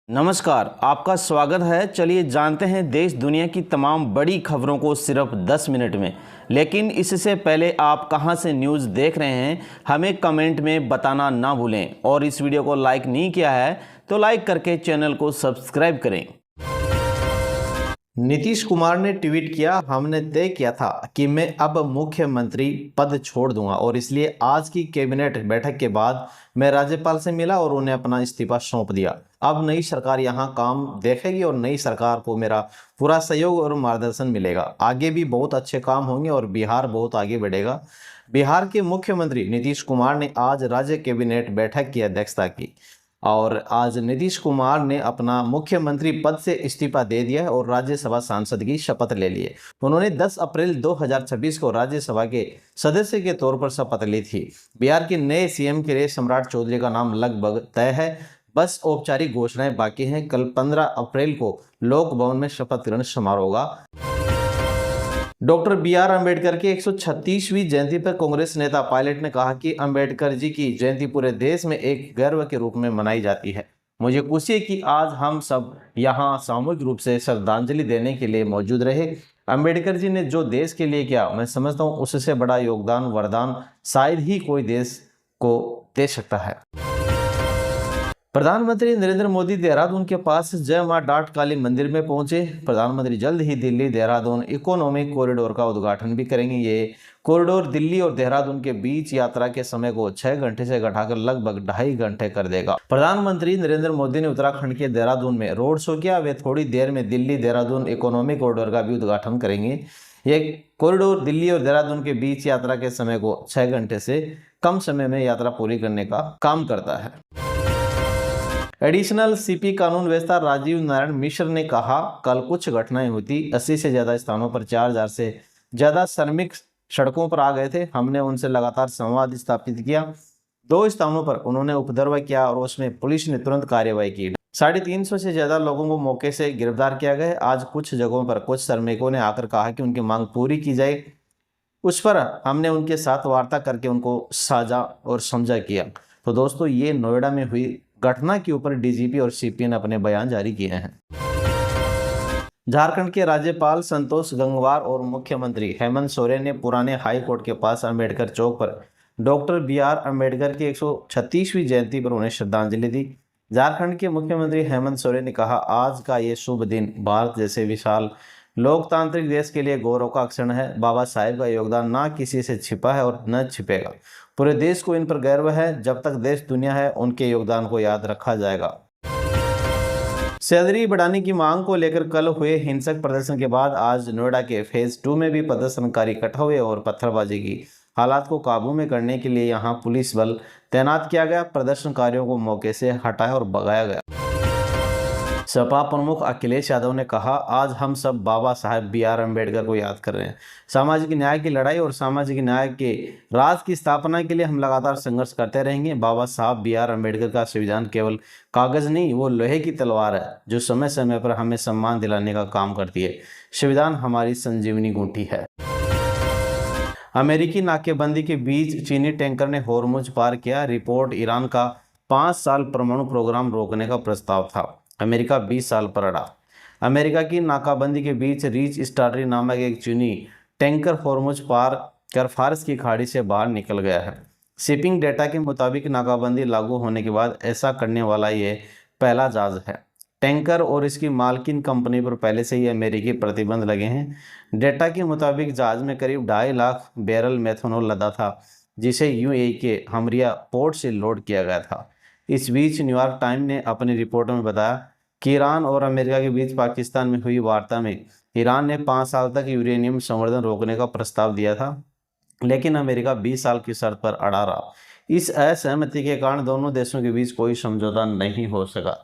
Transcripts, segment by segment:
नमस्कार, आपका स्वागत है। चलिए जानते हैं देश दुनिया की तमाम बड़ी खबरों को सिर्फ 10 मिनट में। लेकिन इससे पहले आप कहां से न्यूज़ देख रहे हैं हमें कमेंट में बताना ना भूलें, और इस वीडियो को लाइक नहीं किया है तो लाइक करके चैनल को सब्सक्राइब करें। नीतीश कुमार ने ट्वीट किया, हमने तय किया था कि मैं अब मुख्यमंत्री पद छोड़ दूंगा और इसलिए आज की कैबिनेट बैठक के बाद मैं राज्यपाल से मिला और उन्हें अपना इस्तीफा सौंप दिया। अब नई सरकार यहां काम देखेगी और नई सरकार को मेरा पूरा सहयोग और मार्गदर्शन मिलेगा। आगे भी बहुत अच्छे काम होंगे और बिहार बहुत आगे बढ़ेगा। बिहार के मुख्यमंत्री नीतीश कुमार ने आज राज्य कैबिनेट बैठक की अध्यक्षता की और आज नीतीश कुमार ने अपना मुख्यमंत्री पद से इस्तीफा दे दिया है और राज्यसभा सांसद की शपथ ले ली है। उन्होंने 10 अप्रैल 2026 को राज्यसभा के सदस्य के तौर पर शपथ ली थी। बिहार के नए सीएम के लिए सम्राट चौधरी का नाम लगभग तय है, बस औपचारिक घोषणाएं बाकी हैं। कल 15 अप्रैल को लोक भवन में शपथ ग्रहण समारोह होगा। Doctor B R. अम्बेडकर की 136वीं जयंती पर कांग्रेस नेता पायलट ने कहा कि अम्बेडकर जी की जयंती पूरे देश में एक गर्व के रूप में मनाई जाती है। मुझे खुशी है कि आज हम सब यहाँ सामूहिक रूप से श्रद्धांजलि देने के लिए मौजूद रहे। अम्बेडकर जी ने जो देश के लिए किया, मैं समझता हूँ उससे बड़ा योगदान वरदान शायद ही कोई देश को दे सकता है। प्रधानमंत्री नरेंद्र मोदी देहरादून के पास जय मां डाट काली मंदिर में पहुंचे। प्रधानमंत्री जल्द ही दिल्ली देहरादून इकोनॉमिक कॉरिडोर का उद्घाटन भी करेंगे। ये कॉरिडोर दिल्ली और देहरादून के बीच यात्रा के समय को 6 घंटे से घटाकर लगभग 2.5 घंटे कर देगा। प्रधानमंत्री नरेंद्र मोदी ने उत्तराखंड के देहरादून में रोड शो किया। वे थोड़ी देर में दिल्ली देहरादून इकोनॉमिक कॉरिडोर का भी उद्घाटन करेंगे। ये कॉरिडोर दिल्ली और देहरादून के बीच यात्रा के समय को 6 घंटे से कम समय में यात्रा पूरी करने का काम करता है। एडिशनल सीपी कानून व्यवस्था राजीव नारायण मिश्र ने कहा, कल कुछ घटनाएं हुई थी। 80 से ज्यादा स्थानों पर 4000 से ज्यादा श्रमिक सड़कों पर आ गए थे। हमने उनसे लगातार संवाद स्थापित किया। 2 स्थानों पर उन्होंने उपद्रव किया और उसमें पुलिस ने तुरंत कार्यवाही की। 350 से ज्यादा लोगों को मौके से गिरफ्तार किया गया। आज कुछ जगहों पर कुछ श्रमिकों ने आकर कहा कि उनकी मांग पूरी की जाए। उस पर हमने उनके साथ वार्ता करके उनको साझा और समझा किया। तो दोस्तों, ये नोएडा में हुई घटना के ऊपर डीजीपी और सीपी ने अपने बयान जारी किए हैं। झारखंड के राज्यपाल संतोष गंगवार और मुख्यमंत्री हेमंत सोरेन ने पुराने हाई कोर्ट के पास अंबेडकर चौक पर डॉक्टर बी.आर. अम्बेडकर की 136वीं जयंती पर उन्हें श्रद्धांजलि दी। झारखंड के मुख्यमंत्री हेमंत सोरेन ने कहा, आज का ये शुभ दिन भारत जैसे विशाल लोकतांत्रिक देश के लिए गौरव का क्षण है। बाबा साहेब का योगदान ना किसी से छिपा है और न छिपेगा। पूरे देश को इन पर गर्व है। जब तक देश दुनिया है, उनके योगदान को याद रखा जाएगा। सैलरी बढ़ाने की मांग को लेकर कल हुए हिंसक प्रदर्शन के बाद आज नोएडा के फेज 2 में भी प्रदर्शनकारी इकट्ठा हुए और पत्थरबाजी की हालात को काबू में करने के लिए यहां पुलिस बल तैनात किया गया। प्रदर्शनकारियों को मौके से हटाया और भगाया गया। सपा प्रमुख अखिलेश यादव ने कहा, आज हम सब बाबा साहेब बी.आर. अम्बेडकर को याद कर रहे हैं। सामाजिक न्याय की लड़ाई और सामाजिक न्याय के राज की स्थापना के लिए हम लगातार संघर्ष करते रहेंगे। बाबा साहब बी.आर. अम्बेडकर का संविधान केवल कागज नहीं, वो लोहे की तलवार है जो समय समय पर हमें सम्मान दिलाने का काम करती है। संविधान हमारी संजीवनी गूंठी है। अमेरिकी नाकेबंदी के बीच चीनी टैंकर ने होर्मुज पार किया। रिपोर्ट, ईरान का 5 साल परमाणु प्रोग्राम रोकने का प्रस्ताव था। अमेरिका 20 साल पर अड़ा। अमेरिका की नाकाबंदी के बीच रीच स्टार्टरी नामक एक चीनी टैंकर होर्मुज पार कर फारस की खाड़ी से बाहर निकल गया है। शिपिंग डेटा के मुताबिक नाकाबंदी लागू होने के बाद ऐसा करने वाला ये पहला जहाज है। टैंकर और इसकी मालकिन कंपनी पर पहले से ही अमेरिकी प्रतिबंध लगे हैं। डेटा के मुताबिक जहाज में करीब 2.5 लाख बैरल मेथनॉल लदा था, जिसे यूएई के हमरिया पोर्ट से लोड किया गया था। इस बीच न्यूयॉर्क टाइम ने अपनी रिपोर्ट में बताया कि ईरान और अमेरिका के बीच पाकिस्तान में हुई वार्ता में ईरान ने 5 साल तक यूरेनियम संवर्धन रोकने का प्रस्ताव दिया था, लेकिन अमेरिका 20 साल की शर्त पर अड़ा रहा। इस असहमति के कारण दोनों देशों के बीच कोई समझौता नहीं हो सका।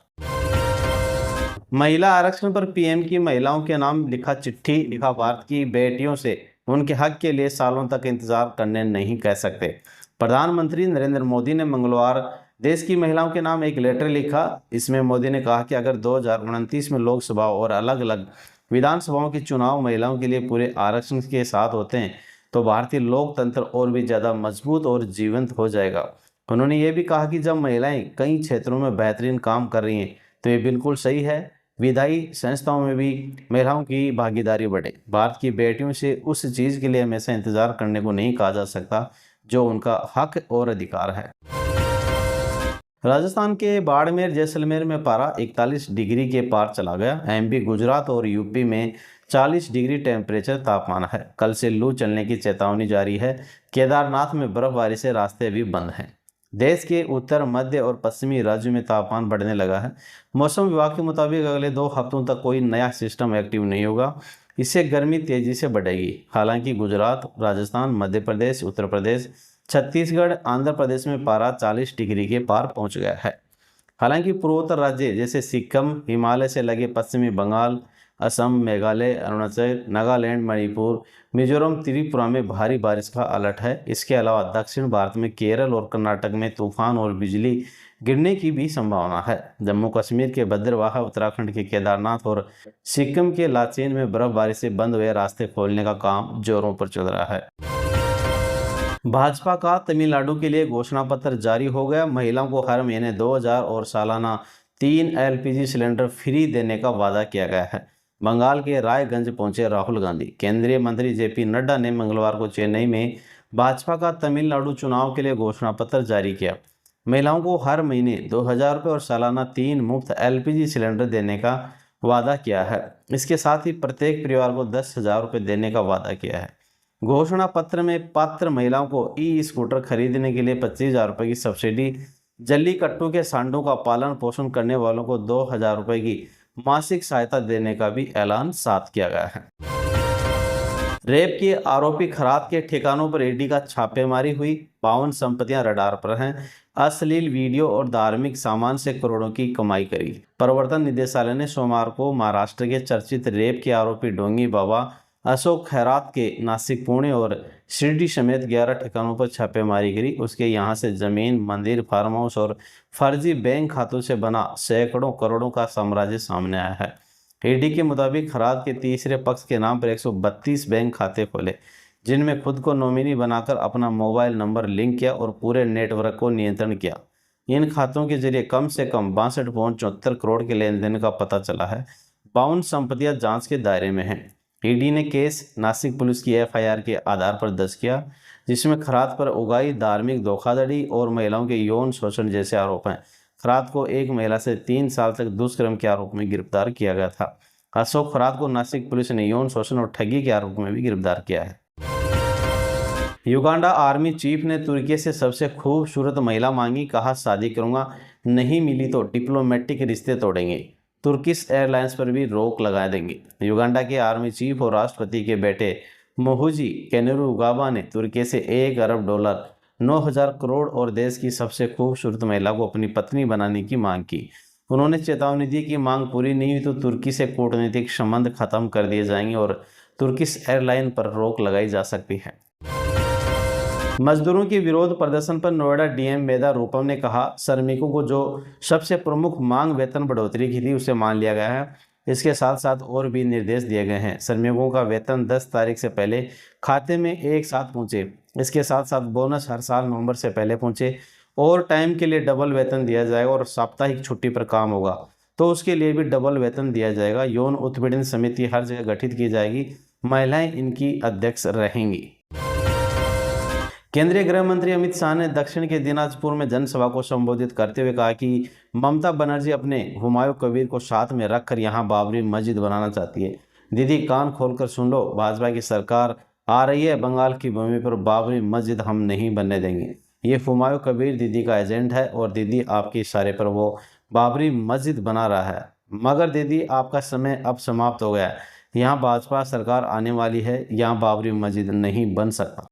महिला आरक्षण पर पीएम की महिलाओं के नाम लिखा चिट्ठी लिखा, भारत की बेटियों से उनके हक के लिए सालों तक इंतजार करने नहीं कह सकते। प्रधानमंत्री नरेंद्र मोदी ने मंगलवार देश की महिलाओं के नाम एक लेटर लिखा। इसमें मोदी ने कहा कि अगर 2029 में लोकसभा और अलग अलग विधानसभाओं के चुनाव महिलाओं के लिए पूरे आरक्षण के साथ होते हैं तो भारतीय लोकतंत्र और भी ज़्यादा मजबूत और जीवंत हो जाएगा। उन्होंने ये भी कहा कि जब महिलाएं कई क्षेत्रों में बेहतरीन काम कर रही हैं तो ये बिल्कुल सही है। विधायी संस्थाओं में भी महिलाओं की भागीदारी बढ़े। भारत की बेटियों से उस चीज़ के लिए हमेशा इंतजार करने को नहीं कहा जा सकता जो उनका हक और अधिकार है। राजस्थान के बाड़मेर जैसलमेर में पारा 41 डिग्री के पार चला गया। एमपी, गुजरात और यूपी में 40 डिग्री टेम्परेचर तापमान है। कल से लू चलने की चेतावनी जारी है। केदारनाथ में बर्फबारी से रास्ते भी बंद हैं। देश के उत्तर, मध्य और पश्चिमी राज्यों में तापमान बढ़ने लगा है। मौसम विभाग के मुताबिक अगले 2 हफ्तों तक कोई नया सिस्टम एक्टिव नहीं होगा। इससे गर्मी तेजी से बढ़ेगी। हालांकि गुजरात, राजस्थान, मध्य प्रदेश, उत्तर प्रदेश, छत्तीसगढ़, आंध्र प्रदेश में पारा 40 डिग्री के पार पहुंच गया है। हालांकि पूर्वोत्तर राज्य जैसे सिक्किम, हिमालय से लगे पश्चिमी बंगाल, असम, मेघालय, अरुणाचल, नागालैंड, मणिपुर, मिजोरम, त्रिपुरा में भारी बारिश का अलर्ट है। इसके अलावा दक्षिण भारत में केरल और कर्नाटक में तूफान और बिजली गिरने की भी संभावना है। जम्मू कश्मीर के भद्रवाह, उत्तराखंड के केदारनाथ और सिक्किम के लाचेन में बर्फबारी से बंद हुए रास्ते खोलने का काम जोरों पर चल रहा है। भाजपा का तमिलनाडु के लिए घोषणा पत्र जारी हो गया। महिलाओं को हर महीने 2000 और सालाना 3 एलपीजी सिलेंडर फ्री देने का वादा किया गया है। बंगाल के रायगंज पहुंचे राहुल गांधी। केंद्रीय मंत्री जेपी नड्डा ने मंगलवार को चेन्नई में भाजपा का तमिलनाडु चुनाव के लिए घोषणा पत्र जारी किया। महिलाओं को हर महीने 2000 रुपये और सालाना 3 मुफ्त एलपीजी सिलेंडर देने का वादा किया है। इसके साथ ही प्रत्येक परिवार को 10,000 रुपये देने का वादा किया है। घोषणा पत्र में पात्र महिलाओं को ई स्कूटर खरीदने के लिए 25,000 रुपये की सब्सिडी, जल्लीकट्टू के सांडों का पालन पोषण करने वालों को 2,000 रुपये की मासिक सहायता देने का भी ऐलान साथ किया गया है। रेप के आरोपी खरात के ठिकानों पर ईडी का छापेमारी हुई। 52 संपत्तियां रडार पर हैं। अश्लील वीडियो और धार्मिक सामान से करोड़ों की कमाई करी। प्रवर्तन निदेशालय ने सोमवार को महाराष्ट्र के चर्चित रेप के आरोपी ढोंगी बाबा अशोक खैरात के नासिक, पुणे और शिरडी समेत 11 ठिकानों पर छापेमारी करी। उसके यहां से जमीन, मंदिर, फार्म हाउस और फर्जी बैंक खातों से बना सैकड़ों करोड़ों का साम्राज्य सामने आया है। ईडी के मुताबिक खैरात के तीसरे पक्ष के नाम पर 132 बैंक खाते खोले, जिनमें खुद को नॉमिनी बनाकर अपना मोबाइल नंबर लिंक किया और पूरे नेटवर्क को नियंत्रण किया। इन खातों के जरिए कम से कम 62.74 करोड़ के लेन देन का पता चला है। 52 संपत्तियां जांच के दायरे में हैं। ईडी ने केस नासिक पुलिस की एफआईआर के आधार पर दर्ज किया, जिसमें खैरात पर उगाई, धार्मिक धोखाधड़ी और महिलाओं के यौन शोषण जैसे आरोप हैं। खैरात को एक महिला से 3 साल तक दुष्कर्म के आरोप में गिरफ्तार किया गया था। अशोक खैरात को नासिक पुलिस ने यौन शोषण और ठगी के आरोप में भी गिरफ्तार किया है। युगांडा आर्मी चीफ ने तुर्की से सबसे खूबसूरत महिला मांगी, कहा शादी करूंगा, नहीं मिली तो डिप्लोमेटिक रिश्ते तोड़ेंगे। तुर्किश एयरलाइंस पर भी रोक लगा देंगे। युगांडा के आर्मी चीफ और राष्ट्रपति के बेटे मोहुजी केनुरुगाबा ने तुर्की से $1 अरब, 9,000 करोड़ और देश की सबसे खूबसूरत महिला को अपनी पत्नी बनाने की मांग की। उन्होंने चेतावनी दी कि मांग पूरी नहीं हुई तो तुर्की से कूटनीतिक संबंध खत्म कर दिए जाएंगे और तुर्किश एयरलाइन पर रोक लगाई जा सकती है। मजदूरों के विरोध प्रदर्शन पर नोएडा डीएम मेधा रूपम ने कहा, श्रमिकों को जो सबसे प्रमुख मांग वेतन बढ़ोतरी की थी उसे मान लिया गया है। इसके साथ साथ और भी निर्देश दिए गए हैं। श्रमिकों का वेतन 10 तारीख से पहले खाते में एक साथ पहुंचे। इसके साथ साथ बोनस हर साल नवंबर से पहले पहुंचे। और टाइम के लिए डबल वेतन दिया जाएगा और साप्ताहिक छुट्टी पर काम होगा तो उसके लिए भी डबल वेतन दिया जाएगा। यौन उत्पीड़न समिति हर जगह गठित की जाएगी। महिलाएं इनकी अध्यक्ष रहेंगी। केंद्रीय गृह मंत्री अमित शाह ने दक्षिण के दिनाजपुर में जनसभा को संबोधित करते हुए कहा कि ममता बनर्जी अपने हुमायूं कबीर को साथ में रखकर यहां बाबरी मस्जिद बनाना चाहती है। दीदी कान खोलकर सुन लो, भाजपा की सरकार आ रही है, बंगाल की भूमि पर बाबरी मस्जिद हम नहीं बनने देंगे। ये हुमायूं कबीर दीदी का एजेंट है और दीदी आपके इशारे पर वो बाबरी मस्जिद बना रहा है। मगर दीदी आपका समय अब समाप्त हो गया है। यहाँ भाजपा सरकार आने वाली है, यहाँ बाबरी मस्जिद नहीं बन सकता।